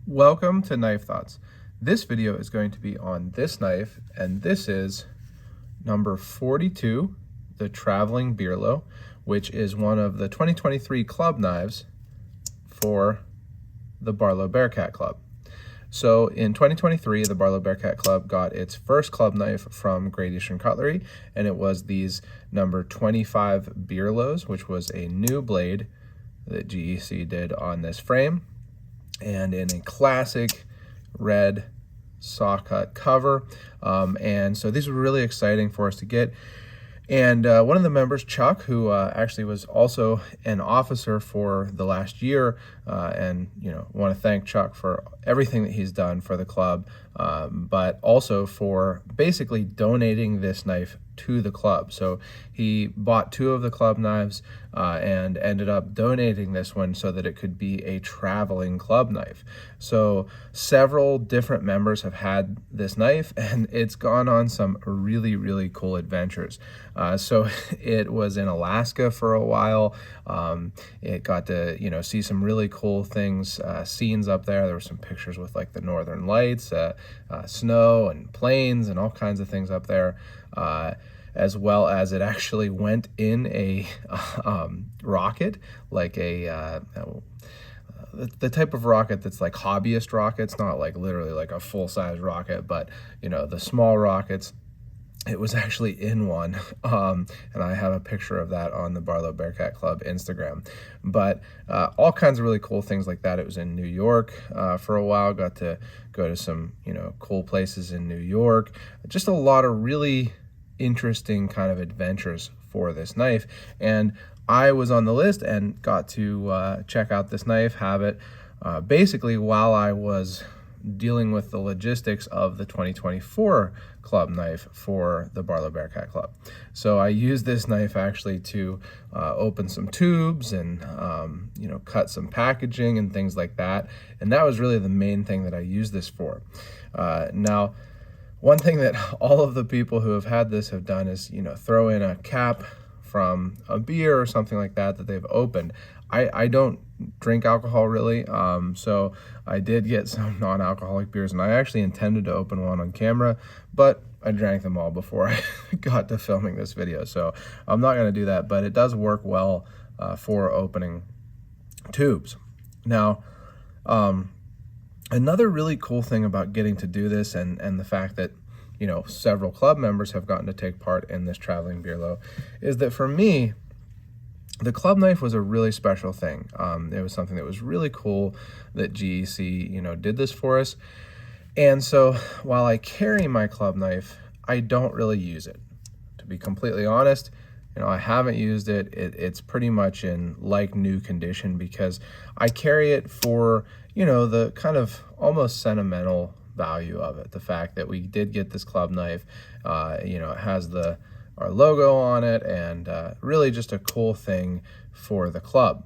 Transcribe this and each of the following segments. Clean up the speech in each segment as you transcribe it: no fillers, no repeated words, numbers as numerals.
Welcome to Knife Thoughts. This video is going to be on this knife, and this is number 42, the Traveling Beerlow, which is one of the 2023 club knives for the Barlow Bearcat Club. So in 2023, the Barlow Bearcat Club got its first club knife from Great Eastern Cutlery, and it was these number 25 Beerlows, which was a new blade that GEC did on this frame, and in a classic red saw cut cover. And so these were really exciting for us to get. And one of the members, Chuck, who actually was also an officer for the last year, and want to thank Chuck for everything that he's done for the club, but also for basically donating this knife to the club. So he bought two of the club knives and ended up donating this one so that it could be a traveling club knife. So several different members have had this knife, and it's gone on some really, really cool adventures. So it was in Alaska for a while. It got to see some really cool things, scenes up there. There were some pictures with like the northern lights, snow and planes and all kinds of things up there. As well as it actually went in a rocket, like the type of rocket that's like hobbyist rockets, not like literally like a full-size rocket, but the small rockets. It was actually in one, and I have a picture of that on the Barlow Bearcat Club Instagram. But all kinds of really cool things like that. It was in New York for a while. Got to go to some cool places in New York. Just a lot of really interesting kind of adventures for this knife, and I was on the list and got to check out this knife, have it basically while I was dealing with the logistics of the 2024 club knife for the Barlow Bearcat Club. So I used this knife actually to open some tubes and cut some packaging and things like that, and that was really the main thing that I used this for. Now, one thing that all of the people who have had this have done is throw in a cap from a beer or something like that they've opened. I don't drink alcohol really, so I did get some non-alcoholic beers, and I actually intended to open one on camera, but I drank them all before I got to filming this video, so I'm not going to do that. But it does work well for opening tubes. Now, another really cool thing about getting to do this, and the fact that several club members have gotten to take part in this traveling Beerlow, is that for me, the club knife was a really special thing. It was something that was really cool that GEC did this for us. And so while I carry my club knife, I don't really use it. To be completely honest, I haven't used it. It's pretty much in like new condition, because I carry it for the kind of almost sentimental value of it. The fact that we did get this club knife, it has our logo on it, and really just a cool thing for the club.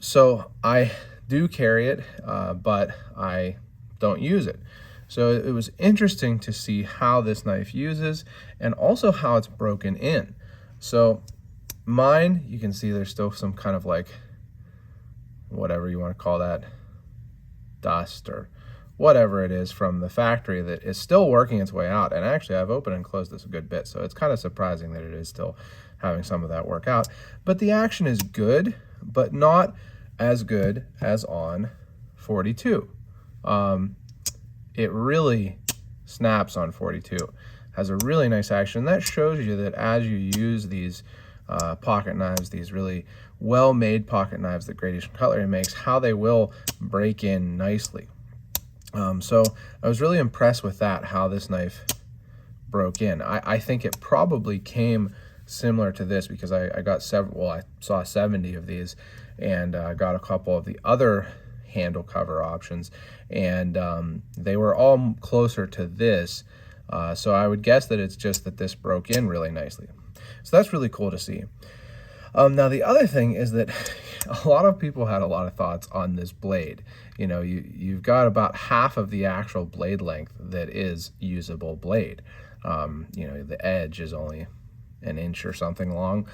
So I do carry it, but I don't use it. So it was interesting to see how this knife uses, and also how it's broken in. So mine, you can see there's still some kind of like, whatever you want to call that, dust or whatever it is from the factory, that is still working its way out. And actually I've opened and closed this a good bit, so it's kind of surprising that it is still having some of that work out. But the action is good, but not as good as on 42. It really snaps on 42. Has a really nice action. That shows you that as you use these pocket knives, these really well-made pocket knives that Great Eastern Cutlery makes, how they will break in nicely. So I was really impressed with that, how this knife broke in. I think it probably came similar to this, because I got several, well, I saw 70 of these, and got a couple of the other handle cover options, and they were all closer to this. So I would guess that it's just that this broke in really nicely. So that's really cool to see. Now the other thing is that a lot of people had a lot of thoughts on this blade. You've got about half of the actual blade length that is usable blade. The edge is only an inch or something long,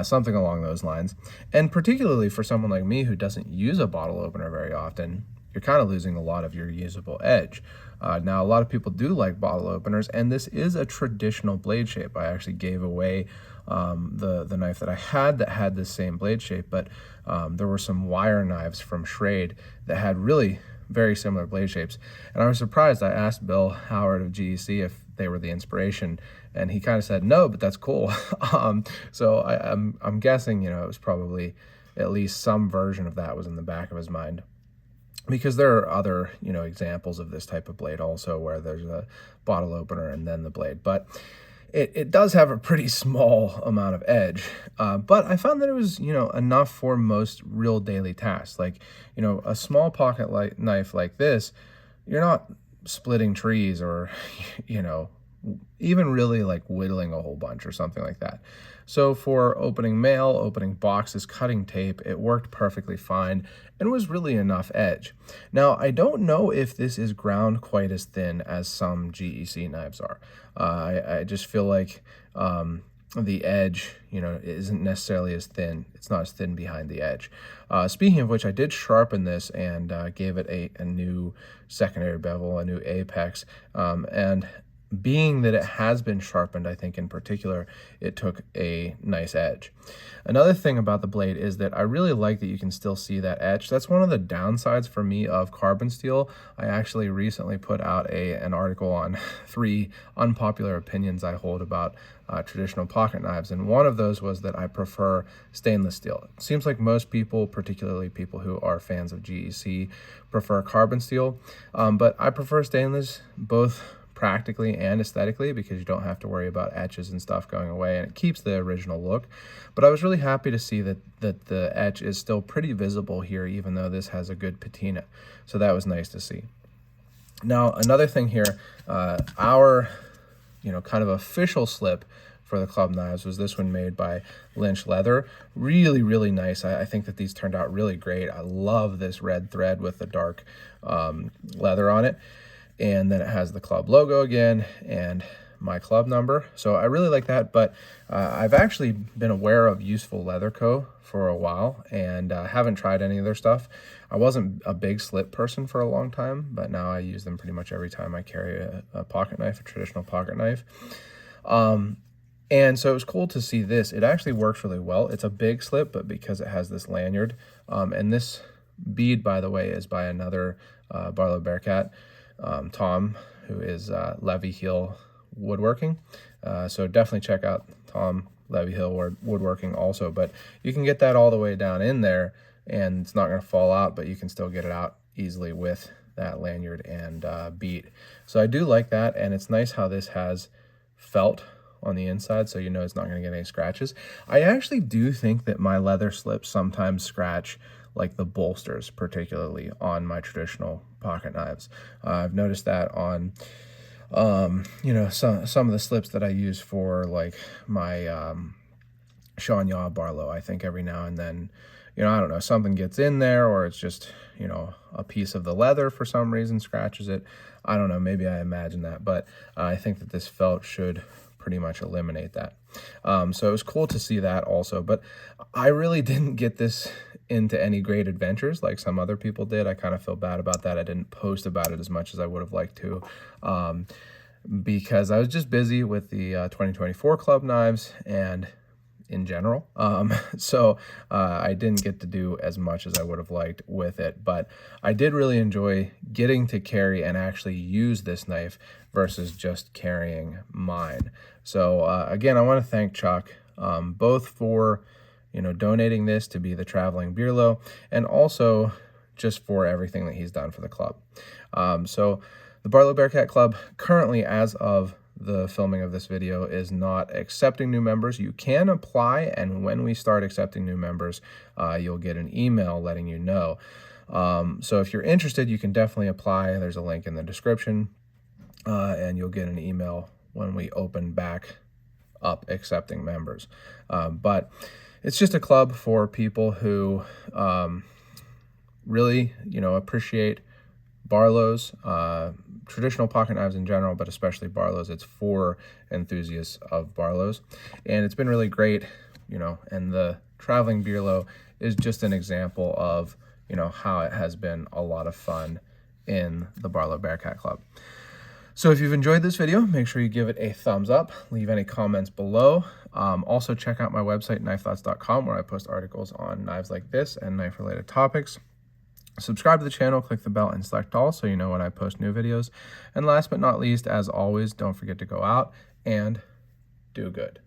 something along those lines. And particularly for someone like me who doesn't use a bottle opener very often, you're kind of losing a lot of your usable edge. Now, a lot of people do like bottle openers, and this is a traditional blade shape. I actually gave away the knife that I had that had this same blade shape, but there were some wire knives from Schrade that had really very similar blade shapes. And I was surprised. I asked Bill Howard of GEC if they were the inspiration, and he kind of said no, but that's cool. So I'm guessing, you know, it was probably at least some version of that was in the back of his mind, because there are other, you know, examples of this type of blade also where there's a bottle opener and then the blade. But it does have a pretty small amount of edge, but I found that it was, you know, enough for most real daily tasks. Like, you know, a small pocket knife like this, you're not splitting trees or, you know, even really like whittling a whole bunch or something like that. So for opening mail, opening boxes, cutting tape, it worked perfectly fine and was really enough edge. Now, I don't know if this is ground quite as thin as some GEC knives are. I just feel like the edge, you know, isn't necessarily as thin. It's not as thin behind the edge. Speaking of which, I did sharpen this and gave it a new secondary bevel, a new apex, and being that it has been sharpened, I think in particular, it took a nice edge. Another thing about the blade is that I really like that you can still see that edge. That's one of the downsides for me of carbon steel. I actually recently put out an article on 3 unpopular opinions I hold about traditional pocket knives, and one of those was that I prefer stainless steel. It seems like most people, particularly people who are fans of GEC, prefer carbon steel, but I prefer stainless, both practically and aesthetically, because you don't have to worry about etches and stuff going away, and it keeps the original look. But I was really happy to see that the etch is still pretty visible here, even though this has a good patina. So that was nice to see. Now, another thing here, our, you know, kind of official slip for the club knives was this one made by Lynch Leather. Really, really nice. I think that these turned out really great. I love this red thread with the dark leather on it. And then it has the club logo again and my club number. So I really like that, but I've actually been aware of Useful Leather Co. for a while and haven't tried any of their stuff. I wasn't a big slip person for a long time, but now I use them pretty much every time I carry a pocket knife, a traditional pocket knife. And so it was cool to see this. It actually works really well. It's a big slip, but because it has this lanyard, and this bead, by the way, is by another Barlow Bearcat, Tom, who is Levy Heel Woodworking. So definitely check out Tom Levy Hill Woodworking also. But you can get that all the way down in there, and it's not going to fall out, but you can still get it out easily with that lanyard and bead. So I do like that, and it's nice how this has felt on the inside, so you know it's not going to get any scratches. I actually do think that my leather slips sometimes scratch, like the bolsters, particularly on my traditional pocket knives. I've noticed that on, you know, some of the slips that I use for like my Sean Yaw Barlow. I think every now and then, you know, I don't know, something gets in there, or it's just, you know, a piece of the leather for some reason scratches it. I don't know, maybe I imagine that, but I think that this felt should pretty much eliminate that. So it was cool to see that also, but I really didn't get this into any great adventures like some other people did. I kind of feel bad about that. I didn't post about it as much as I would have liked to, because I was just busy with the 2024 club knives and in general. So I didn't get to do as much as I would have liked with it, but I did really enjoy getting to carry and actually use this knife versus just carrying mine. So again, I want to thank Chuck, both for, you know, donating this to be the traveling Beerlow, and also just for everything that he's done for the club. So the Barlow Bearcat Club currently, as of the filming of this video, is not accepting new members. You can apply, and when we start accepting new members, you'll get an email letting you know. So if you're interested, you can definitely apply. There's a link in the description, and you'll get an email when we open back up accepting members. But it's just a club for people who really, you know, appreciate Barlows, traditional pocket knives in general, but especially Barlows. It's for enthusiasts of Barlows, and it's been really great, you know, and the traveling Beerlow is just an example of, how it has been a lot of fun in the Barlow Bearcat Club. So if you've enjoyed this video, make sure you give it a thumbs up, leave any comments below. Also check out my website, knifethoughts.com, where I post articles on knives like this and knife-related topics. Subscribe to the channel, click the bell, and select all so you know when I post new videos. And last but not least, as always, don't forget to go out and do good.